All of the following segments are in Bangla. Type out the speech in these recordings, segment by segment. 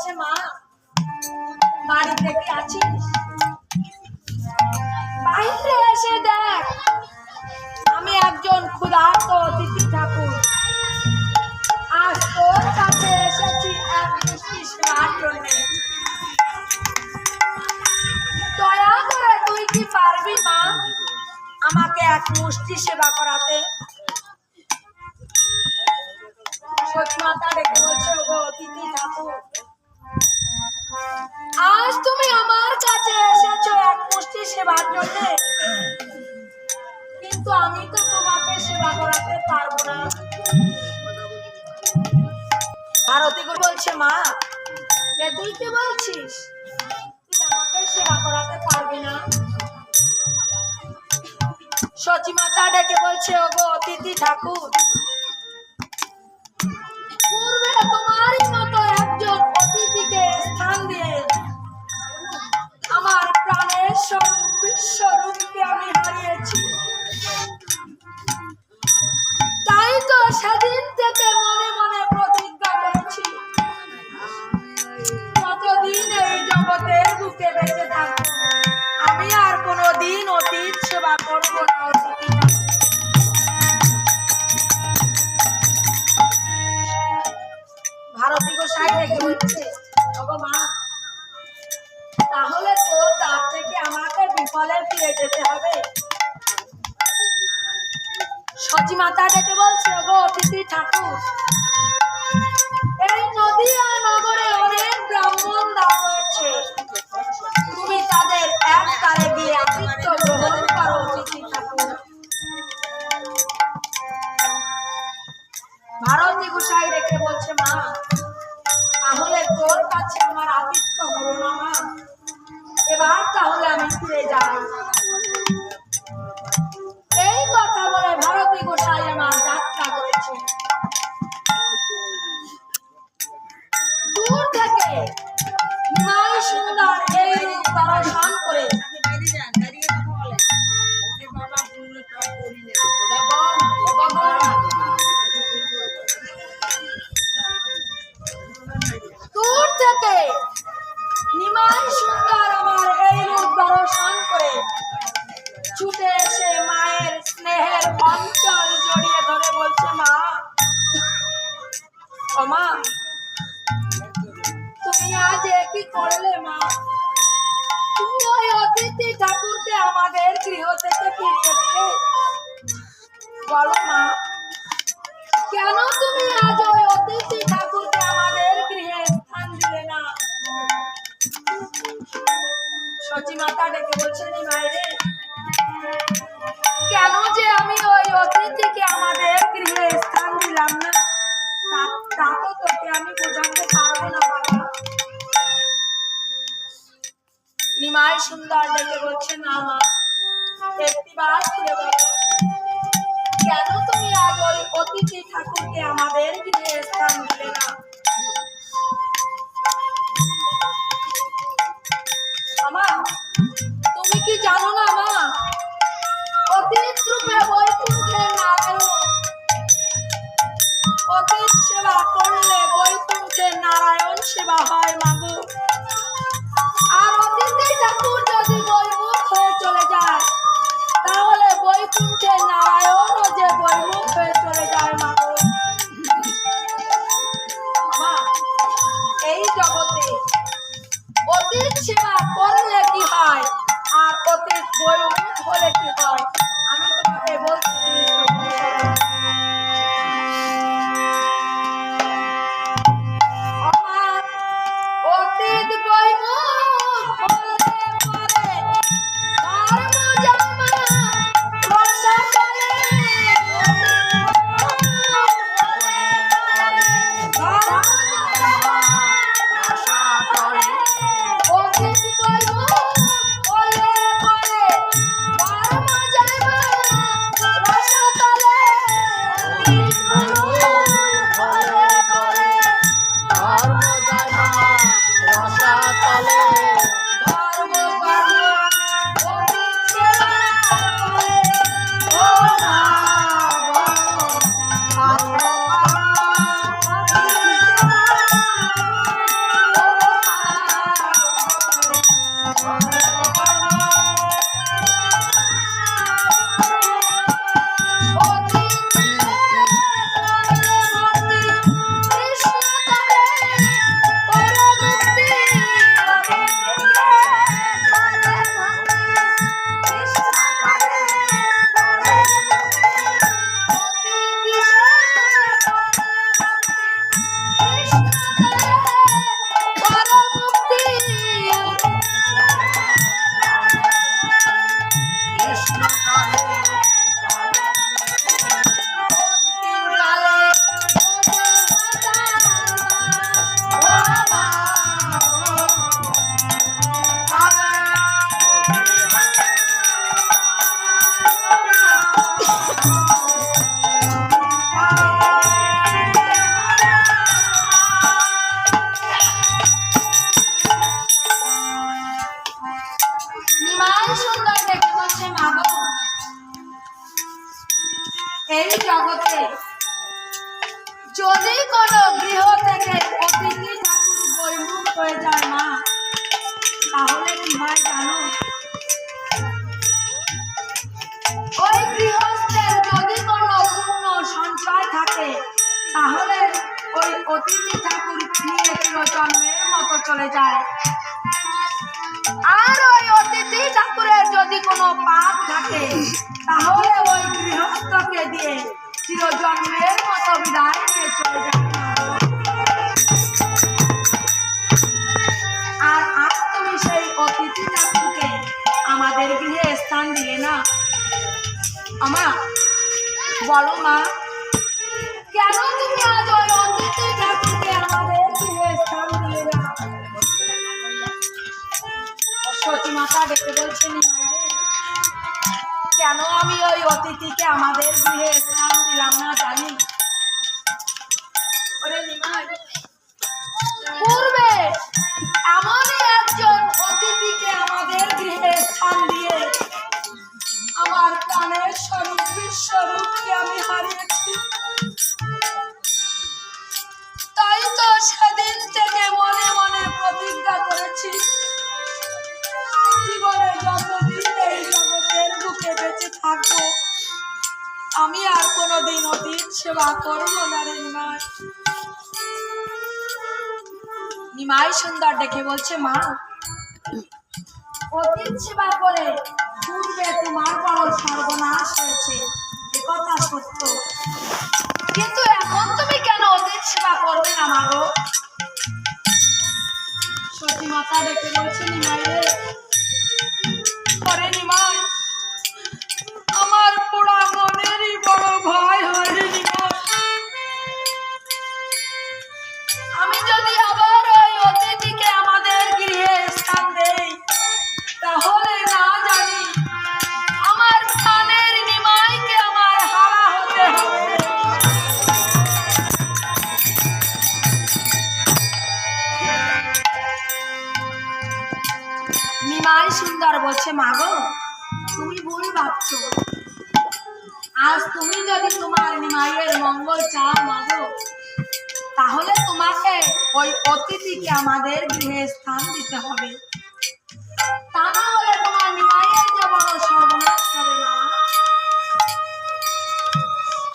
বলছে মা বাড়িতে কি আছিস? বাইরে এসে দেখ আমি একজন ক্ষুধার্ত অতিথি ঠাকুর, আজ তোর কাছে এসেছি এক মিষ্টি সেবার জন্য। দয়া করে তুই কি পারবি মা আমাকে এক মুষ্টি সেবা করাতে? সতীমাতা ডেকে বলছে, ওগো অতিথি ঠাকুর, আজ তুমি আমার কাছে এসেছো এক মুষ্টি সেবার জন্য, কিন্তু আমি তো তোমাকে সেবা করাতে পারবো না। ভারতী বলছে, মা এ তুই কি বলছিস? তুই আমাকে সেবা করাতে পারবি না? সতীমাতা ডেকে বলছে, ওগো অতিথি ঠাকুর, পূর্বে তোমারই মতো একজন অতিথিকে স্থান দিয়ে আমার প্রাণের স্বরূপ বিশ্বরূপকে আমি হারিয়েছি। তাই তো সেদিন থেকে মনে মনে প্রতিজ্ঞা করেছি, কতদিন এই জগতের বুকে বেঁচে থাকবো আমি আর কোনোদিন অতীত সেবা করবো না। ভারতী গোসাই রেখে বলছে, ওগো মা, তাহলে তো তার থেকে আমাকে বিফলে ফিরে যেতে হবে। সতীমাতা ডেকে বলছে, ওগো অতিথি ঠাকুর, এই নদিয়া নগরে অনেক ব্রাহ্মণ দাও রয়েছে, তুমি তাদের এক তারে গিয়ে আতিথ্য গ্রহণ করো অতিথি ঠাকুর। ভারতী গোসাই রেখে বলছে, মা তাহলে তোর কাছে আমার আতিথ্য হলো না মা, এবার তাহলে আমি ফিরে যাই। এই কথা বলে ভারতী গোসাই আমার যাত্রা করেছে। দূর থেকে নিমাই সুন্দর এই রূপ দর্শন করে দূর থেকে নিমাই সুন্দর আমার এই রূপ দর্শন করে ছুটে এসে মায়ের স্নেহের অঞ্চল জড়িয়ে ধরে বলছে, মা ও মা, তুমি আজ কি করলে মা? তুমি ওই অতিথি ঠাকুরকে আমাদের গৃহ থেকে ফিরিয়ে দিলে। বলো মা, কেন তুমি আজ ওই অতিথি ঠাকুরকে আমাদের গৃহে স্থান দিলে না? সতীমাতা ডেকে বলছে, মায়েরে, কেন যে আমি ওই অতিথিকে আমাদের গৃহে স্থান দিলাম না তা তো তোকে আমি বোঝাতে পারবো না বাবা। নিমাই সুন্দর ডেকে বলছে, না মা, একটিবার খুলে বলো, কেন তুমি আজ ওই অতিথি ঠাকুরকে আমাদের গৃহে স্থান দিলে না? আমা, তুমি কি জানো না মা, অতীত রূপে বৈকুণ্ঠের নারায়ণ, অতীত সেবা করলে বৈকুণ্ঠের নারায়ণ সেবা হয় মাগো। আর অতিথি ঠাকুর যদি বৈমুখ হয়ে চলে যায় তাহলে বৈকুণ্ঠের নারায়ণও যে বৈমুখ হয়ে চলে যায় মাগো। মা, এই জগতে অতীত সেবা করলে কি হয় আর অতীত বৈমুখ হলে কি হয় আমি তোমাকে বলছি। অতীত বৈমুখ হলে পরে ধর্ম জামা রসা বলে অতিথি ঠাকুর নিয়ে চিরজন্মের মতো চলে যায়। আর ওই অতিথি ঠাকুরের যদি কোনো পাপ থাকে তাহলে ওই গৃহস্থকে দিয়ে চিরজন্মের মতো বিদায় নিয়ে চলে যায়। আর আজ তুমি সেই অতিথি ঠাকুরকে আমাদের গৃহে স্থান দিলে না। আমা বলো মা, কেন তুমি আজ ওই অতিথি ঠাকুরকে আমাদের গৃহে স্থান দিলে না? সতী মাতা ডেকে বলছেন, কেন আমি ওই অতিথিকে আমাদের গৃহে স্থান দিলাম না জানি? পূর্বে এমনই একজন অতিথিকে আমাদের গৃহে স্থান দিয়ে আমার প্রাণের স্বরূপ বিশ্বরূপকে আমি হারিয়েছি। তাই তো সেদিন থেকে মনে মনে প্রতিজ্ঞা করেছি, জীবনে যতদিন এই জগতের বুকে বেঁচে থাকবো আমি আর কোনোদিন অতীত সেবা করবো না রে নিমাই। নিমাই সুন্দর ডেকে বলছে, মা, অতীত সেবা করে পূর্বে তোমার বড় সর্বনাশ হয়েছে, একথা সত্য, কিন্তু এখন তুমি কেন অতীত সেবা করবে না মা গো? সতী মাতা ডেকে বলছে, নিমাই রে, নিমাই, আমার পোড়া মনেরই বড় ভয় হয় রে নিমাই। আমি যদি আবার ওই অতিথিকে আমাদের গৃহে স্থান দেই তাহলে না জানি আমার প্রাণের নিমাইকে আমার হারা হতে হবে। নিমাই সুন্দর বলছে, মা গো, তুমি ভুল ভাবছো। আজ তুমি যদি তোমার নিমাইয়ের মঙ্গল চাও মা গো, তাহলে তোমাকে ওই অতিথিকে আমাদের গৃহে স্থান দিতে হবে, তা না হলে তোমার নিমাইয়ের যে বড় সর্বনাশ হবে না।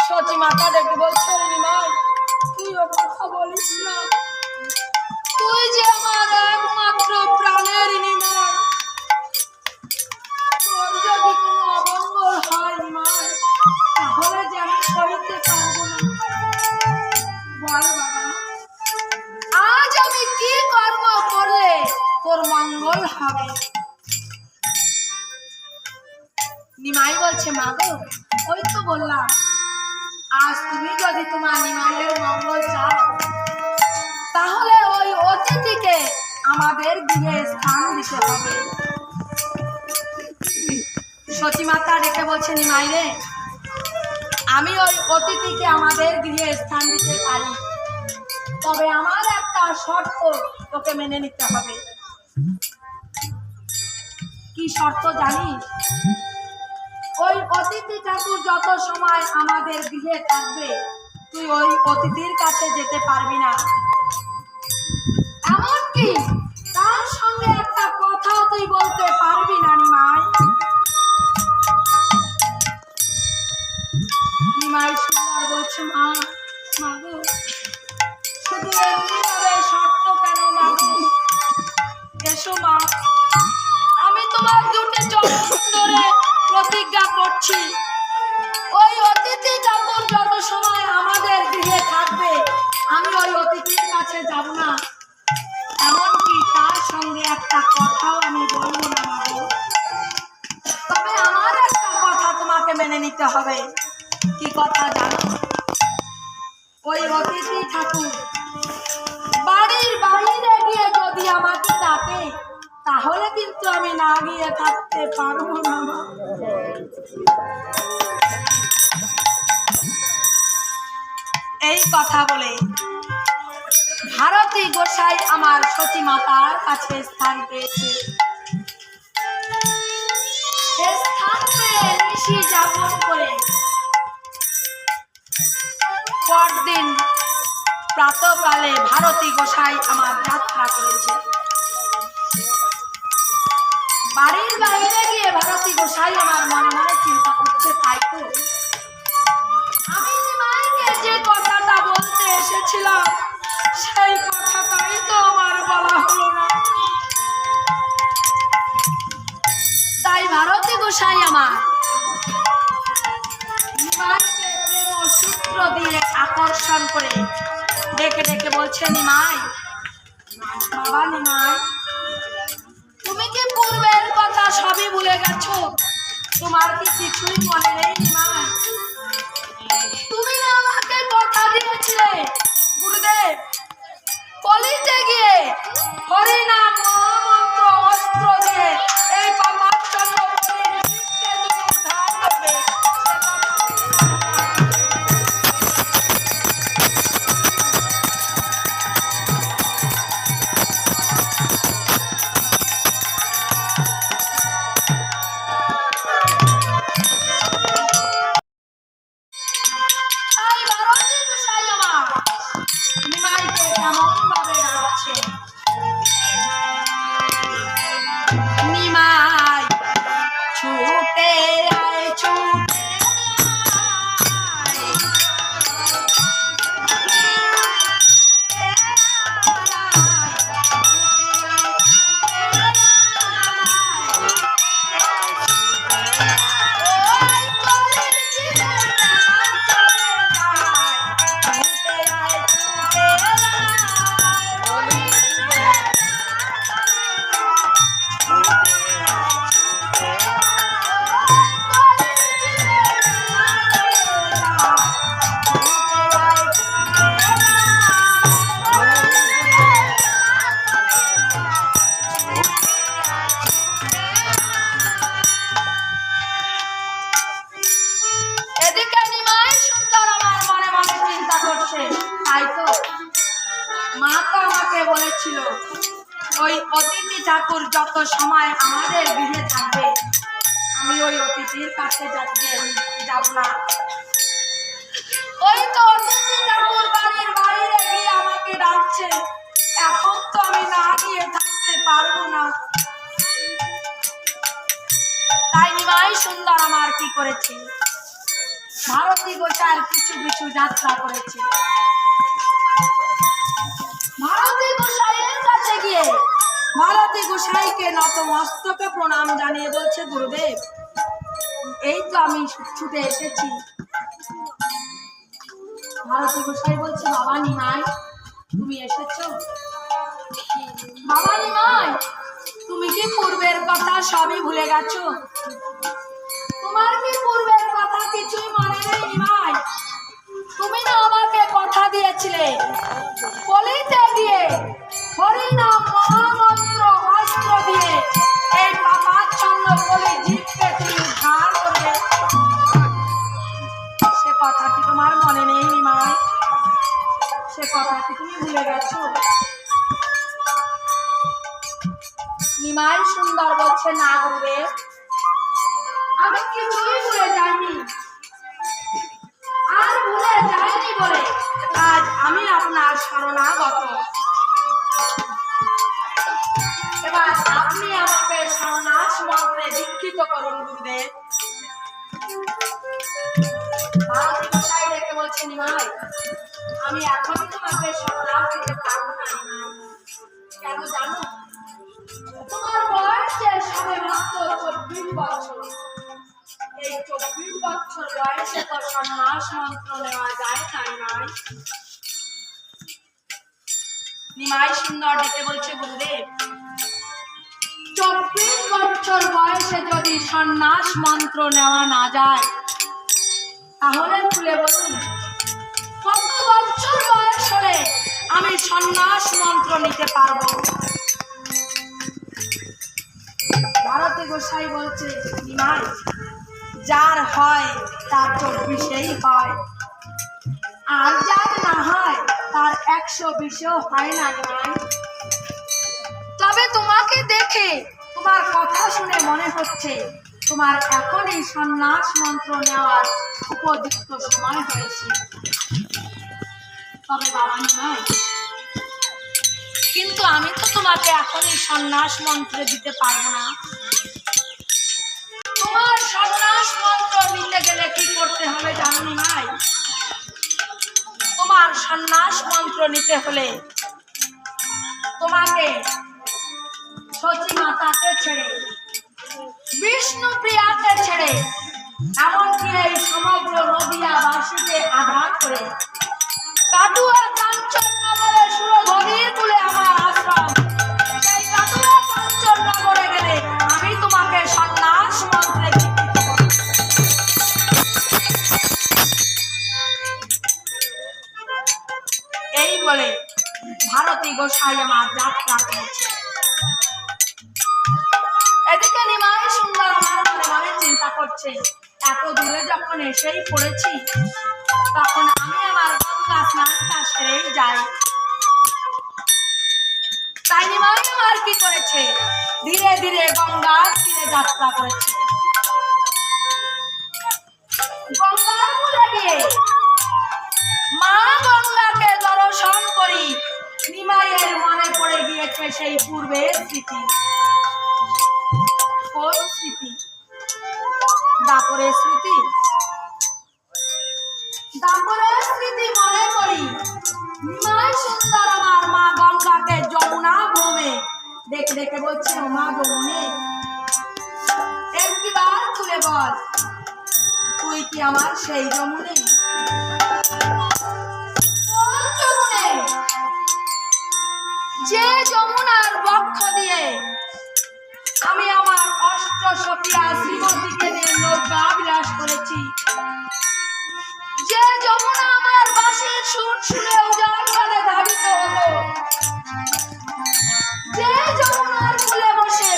সতী মাতা ডেকে বলছে, নিমাই, তুই ও কথা বলিস না, তুই যে আমার একমাত্র প্রাণের নিমাই, তোর যদি কোনো অমঙ্গল হয় নিমাই তাহলে যে আমি সইতে পারবো না। বল বাবা, আজ আমি কি কর্ম করলে তোর মঙ্গল হবে? নিমাই বলছে, মা গো, ওই তো বললাম, আজ তুমি যদি তোমার নিমাইয়ের মঙ্গল চাও তাহলে ওই অতিথিকে আমাদের গৃহে স্থান দিতে হবে। সতী মাতা ডেকে বলছে, নিমাই রে, আমি ওই অতিথিকে আমাদের গৃহে স্থান দিতে পারি, তবে আমার একটা শর্ত তোকে মেনে নিতে হবে। কি শর্ত জানিস? ওই অতিথি ঠাকুর যত সময় আমাদের গৃহে থাকবে তুই ওই অতিথির কাছে যেতে পারবি না, এমনকি তার সঙ্গে একটা কথাও তুই বলতে পারবি না নিমাই। নিমাই সুন্দর বলছে, মা, মা গো, শুধু এমনি ভাবে শর্ত কেন মা গো? এসো মা, আমি তোমার দুটি চরণ ধরে প্রতিজ্ঞা করছি, ওই অতিথি ঠাকুর যত সময় আমাদের গৃহে থাকবে আমি ওই অতিথির কাছে যাব না, এমনকি তার সঙ্গে একটা কথাও আমি বলবো না মা গো। তবে আমার একটা কথা তোমাকে মেনে নিতে হবে। কি কথা জানো? ওই অতিথি ঠাকুর বাড়ির বাইরে গিয়ে যদি আমাকে ডাকে তাহলে কিন্তু আমি না গিয়ে থাকতে পারবো না। এই কথা বলে ভারতী গোসাই আমার সতী মাতার কাছে স্থান পেয়েছে। স্থান পেয়ে নিশি যাপন করে পরদিন প্রাতঃকালে ভারতী গোসাই আমার যাত্রা করেছে। বাড়ির বাইরে গিয়ে ভারতী গোসাই আমার মনে মনে চিন্তা করছে, তাই তো আমি নিমাইকে যে কথাটা বলতে এসেছিলাম গোসাই আমার নিমাইকে প্রেম সূত্র দিয়ে আকর্ষণ করে ডেকে ডেকে বলছে, নিমাই, বাবা নিমাই, তুমি কি পূর্বের কথা সবই ভুলে গেছো? তোমার কি কিছুই মনে নেই নিমাই? তুমি না আমাকে কথা দিয়েছিলে গুরুদেব, কলিতে গিয়ে হরি নাম মহামন্ত্র অস্ত্র দিয়ে এই পাপাচ্ছন্ন বলির জীবকে তুমি উদ্ধার করবে। তাই ভারতী গোসাই আমার নিমাইকে কেমন ভাবে ডাকছে, নিমাই ছুটে আয় ছুটে এদিকে নিমাই সুন্দর আমার মনে মনে চিন্তা করছে, তাই তো মা তো আমাকে বলেছিল ওই অতিথি ঠাকুর যত সময় আমাদের গৃহে থাকবে আমি ওই অতিথির কাছে যাব না। ওই তো অতিথি ঠাকুর বাড়ির বাইরে গিয়ে আমাকে ডাকছে, এখন তো আমি না গিয়ে থাকতে পারবো না। তাই নিমাই সুন্দর আমার কি করেছে, ভারতী গোসাইয়ের কিছু কিছু যাত্রা করেছে। ভারতী গোসাইয়ের কাছে গিয়ে ভারতী গোসাইকে নতমস্তকে প্রণাম জানিয়ে বলছে, গুরুদেব, এই তো আমি ছুটে এসেছি। ভারতী গোসাই বলছে, বাবা নিমাই, তুমি এসেছো? বাবা নিমাই, তুমি কি পূর্বের কথা সবই ভুলে গেছো? তোমার কি পূর্বের কথা কিছুই মনে নেই নিমাই? তুমি না আমাকে কথা দিয়েছিলে কলিতে গিয়ে হরি নাম মহামন্ত্র অস্ত্র দিয়ে এই পাপাচ্ছন্ন বলি জীবকে তুমি উদ্ধার করবে। সে কথা কি তোমার মনে নেই নিমাই? সে কথা কি তুমি ভুলে গেছো? নিমাই সুন্দর বলছে, না গুরুদেব, আমি কিছুই ভুলে যাইনি। আর ভুলে যাইনি বলে আজ আমি আপনার শরণাগত। এবার আপনি আমাকে শরণাস মন্ত্রে দীক্ষিত করুন গুরুদেব। ভারতী গোসাই ডেকে বলছে, নিমাই, আমি এখনই তোমাকে শরণাস দিতে পারবো না নিমাই। কেন জানো? তোমার বয়স সবে মাত্র 24 বছর। এই 24 বছর বয়সে তো সন্ন্যাস মন্ত্র নেওয়া যায় না নিমাই। নিমাই সুন্দর ডেকে বলছে, গুরুদেব, 24 বছর বয়সে যদি সন্ন্যাস মন্ত্র নেওয়া না যায় তাহলে খুলে বলুন কত বছর বয়স হলে আমি সন্ন্যাস মন্ত্র নিতে পারবো? ভারতী গোসাই বলছে, নিমাই, যার হয় তার 24-এই হয়, আর যার না হয় তার 120-এও হয় না নিমাই। তবে তোমাকে দেখে, তোমার কথা শুনে মনে হচ্ছে তোমার এখনই সন্ন্যাস মন্ত্র নেওয়ার উপযুক্ত সময় হয়েছে। তবে বাবা নিমাই, কিন্তু আমি তো তোমাকে এখনই সন্ন্যাস মন্ত্র দিতে পারবো না। তোমার সন্ন্যাস মন্ত্র নিতে গেলে কি করতে হবে জানো নিমাই? তোমার সন্ন্যাস মন্ত্র নিতে হলে তোমাকে সচী মাতাকে ছেড়ে বিষ্ণু প্রিয়াকে ছেড়ে এমনকি এই সমগ্র নদিয়াবাসীকে আঘাত করে কাটুয়া কাঞ্চন নগরে সুরধনির কুলে আমার আশ্রম, সেই কাটুয়া কাঞ্চন নগরে গেলে আমি তোমাকে সন্ন্যাস মন্ত্রে দীক্ষিত করব। এই বলে ভারতী গোসাই আমার যাত্রা করেছে। এদিকে নিমাই সুন্দর আমার মনে মনে চিন্তা করছে, এত দূরে যখন এসেই পড়েছি তখন আমি আমার গঙ্গা স্নানটা সেরেই যাই। তাই নিমাই আমার কি করেছে, ধীরে ধীরে গঙ্গার তীরে যাত্রা করেছে। গঙ্গার কূলে গিয়ে মা গঙ্গাকে দর্শন করি নিমাইয়ের মনে পড়ে গিয়েছে সেই পূর্বের স্মৃতি। কোন স্মৃতি? দাপরের স্মৃতি। দাপরের স্মৃতি মনে করি নিমাই সুন্দর আমার মা গঙ্গাকে যমুনা ভ্রমে দেখে দেখে বলছে, ও মা যমুনে একটিবার তুলে বল, তুই কি আমার সেই যমুনে? কোন যমুনে? যে যমুনার বক্ষ দিয়ে আমি আমার অষ্ট সখিয়া শ্রীমতীকে নিয়ে নৌকা বিলাস করেছি, যে যমুনা আমার বাঁশির সুর শুনে উজান বলে ধাবিত হলো, যে যমুনার কূলে বসে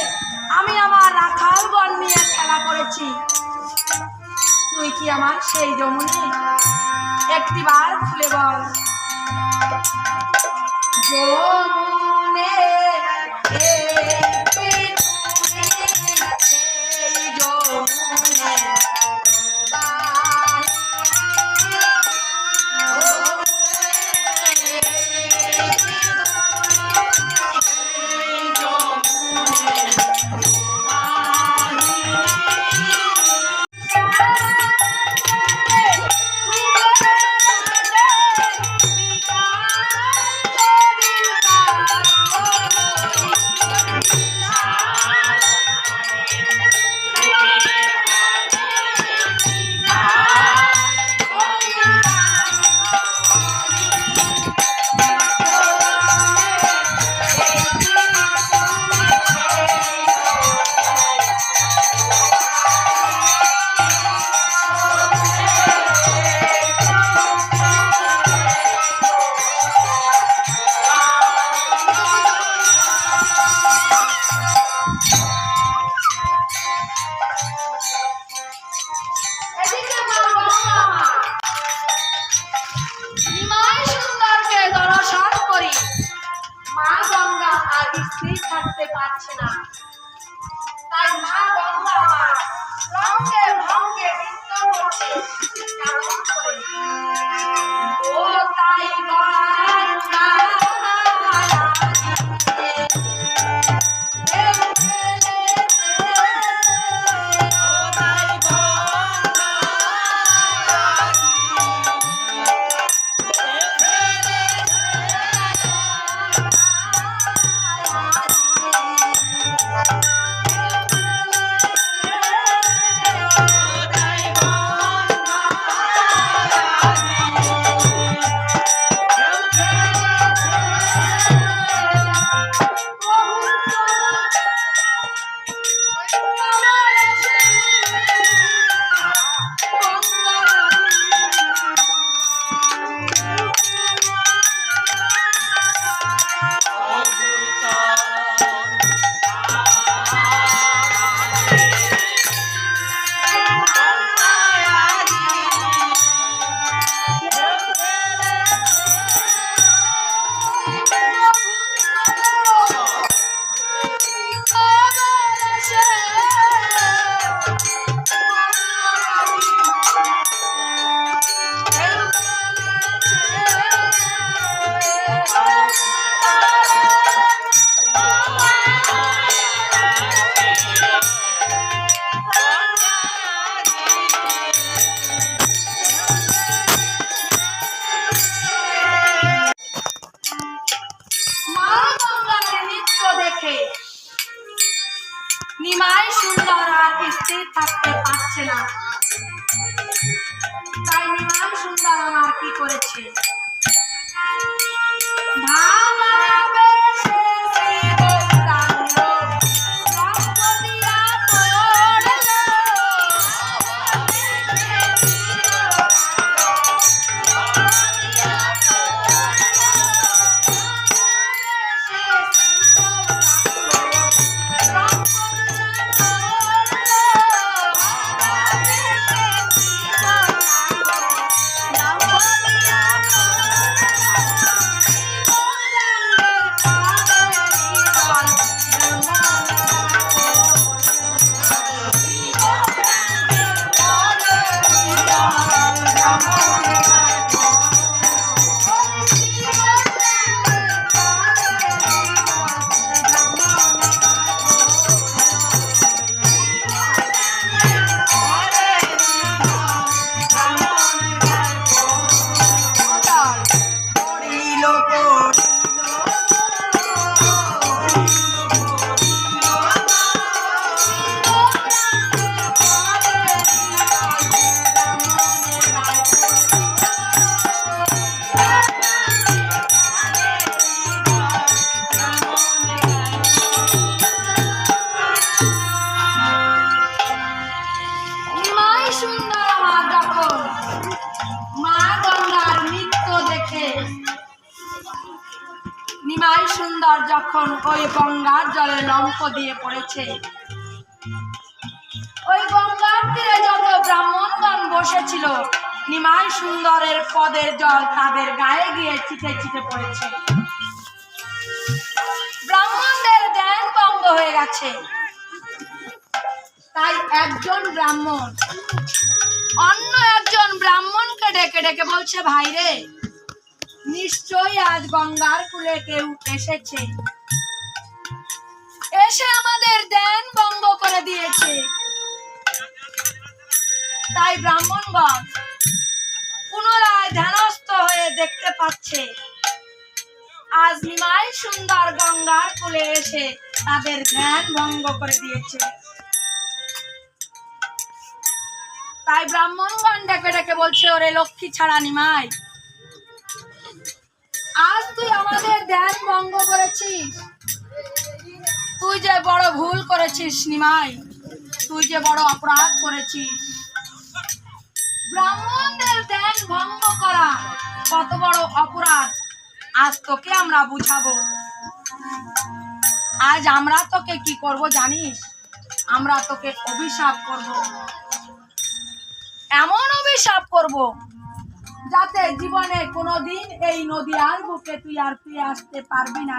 আমি আমার রাখালগণ নিয়ে খেলা করেছি, তুই কি আমার সেই যমুনে? একটিবার খুলে বল। যমুনে থাকতে পারছে না, তাই মা গঙ্গা আমার রঙে ভঙ্গে নৃত্য করছে কেমন করে। ও তাই গঙ্গা নিমাই সুন্দর আর স্থির থাকতে পারছে না। তাই নিমাই সুন্দর আমার কি করেছে, ভালোবেসে শিবরাঙ্গ রঙ্গ দিয়া পড়ল। নিমাই সুন্দর যখন ওই গঙ্গার জলে লম্ফ দিয়ে পড়েছে, ওই গঙ্গার তীরে যত ব্রাহ্মণগণ বসেছিল নিমাই সুন্দরের পদের জল তাদের গায়ে গিয়ে ছিটে ছিটে পড়েছে। ব্রাহ্মণদের ধ্যান ভঙ্গ হয়ে গেছে। তাই একজন ব্রাহ্মণ অন্য একজন ব্রাহ্মণকে ডেকে ডেকে বলছে, ভাই রে, নিশ্চয়ই আজ গঙ্গার কূলে কেউ এসেছে, এসে আমাদের ধ্যান ভঙ্গ করে দিয়েছে। তাই ব্রাহ্মণগণ পুনরায় ধ্যানস্থ হয়ে দেখতে পাচ্ছে আজ নিমাই সুন্দর গঙ্গার কূলে এসে তাদের ধ্যান ভঙ্গ করে দিয়েছে। তাই ব্রাহ্মণগণ ডেকে ডেকে বলছে, ওরে লক্ষ্মী ছাড়া নিমাই, আজ তুই আমাদের ধ্যান ভঙ্গ করেছিস, তুই যে বড় ভুল করেছিস নিমাই, তুই যে বড় অপরাধ করেছিস। ব্রাহ্মণদের ধ্যান ভঙ্গ করা কত বড় অপরাধ, আজ তোকে আমরা বুঝাবো। আজ আমরা তোকে কি করব জানিস, আমরা তোকে অভিশাপ করব, এমন অভিশাপ করব যাতে জীবনে কোনোদিন এই নদীয়ার বুকে তুই আর ফিরে আসতে পারবি না।